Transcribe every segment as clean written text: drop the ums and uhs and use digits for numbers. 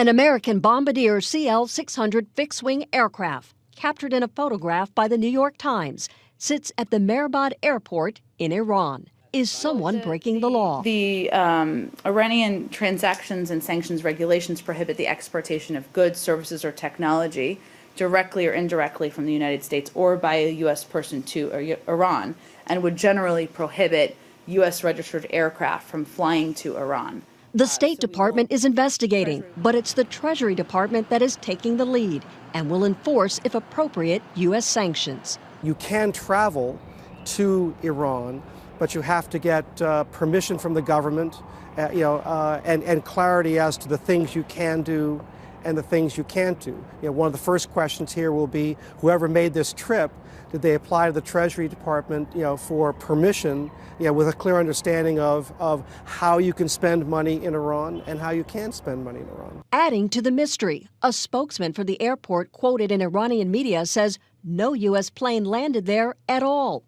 An American Bombardier CL-600 fixed-wing aircraft, captured in a photograph by the New York Times, sits at the Mehrabad Airport in Iran. Is someone breaking the law? The Iranian transactions and sanctions regulations prohibit the exportation of goods, services, or technology directly or indirectly from the United States or by a U.S. person to Iran, and would generally prohibit U.S. registered aircraft from flying to Iran. The State Department is investigating, but it's the Treasury Department that is taking the lead and will enforce, if appropriate, U.S. sanctions. You can travel to Iran, but you have to get permission from the government, and clarity as to the things you can do and the things you can't do. One of the first questions here will be, whoever made this trip, did they apply to the Treasury Department, for permission, with a clear understanding of how you can spend money in Iran and how you can't spend money in Iran? Adding to the mystery, a spokesman for the airport quoted in Iranian media says no U.S. plane landed there at all.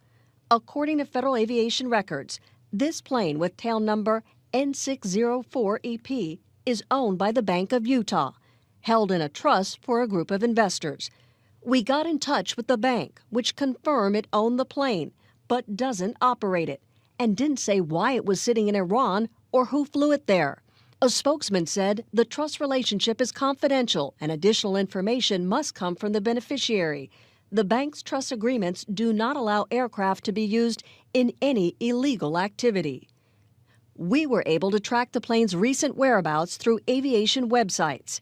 According to Federal Aviation records, this plane with tail number N604EP is owned by the Bank of Utah, held in a trust for a group of investors. We got in touch with the bank, which confirmed it owned the plane, but doesn't operate it, and didn't say why it was sitting in Iran or who flew it there. A spokesman said the trust relationship is confidential and additional information must come from the beneficiary. The bank's trust agreements do not allow aircraft to be used in any illegal activity. We were able to track the plane's recent whereabouts through aviation websites.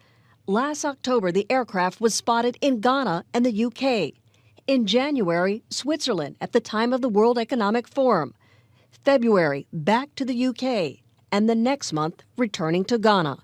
Last October, the aircraft was spotted in Ghana and the UK. In January, Switzerland at the time of the World Economic Forum. February, back to the UK. And the next month, returning to Ghana.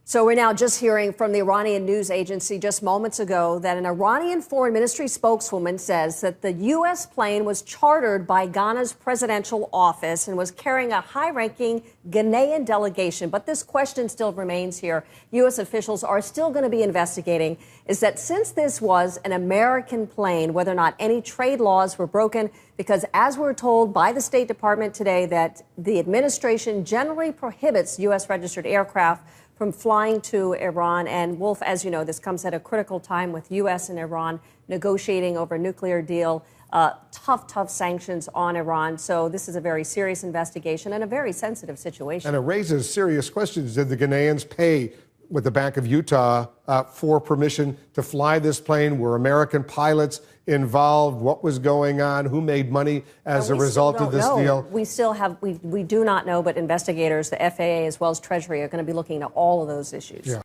So we're now just hearing from the Iranian news agency just moments ago that an Iranian foreign ministry spokeswoman says that the U.S. plane was chartered by Ghana's presidential office and was carrying a high-ranking Ghanaian delegation. But this question still remains here. U.S. officials are still going to be investigating, is that since this was an American plane, whether or not any trade laws were broken, because as we're told by the State Department today that the administration generally prohibits U.S. registered aircraft from flying to Iran. And Wolf, as you know, this comes at a critical time with U.S. and Iran negotiating over a nuclear deal, tough sanctions on Iran. So this is a very serious investigation and a very sensitive situation. And it raises serious questions. Did the Ghanaians pay with the Bank of Utah for permission to fly this plane? Were American pilots involved? What was going on? Who made money as a result of this deal? We do not know, but investigators, the FAA as well as Treasury, are going to be looking at all of those issues. Yeah.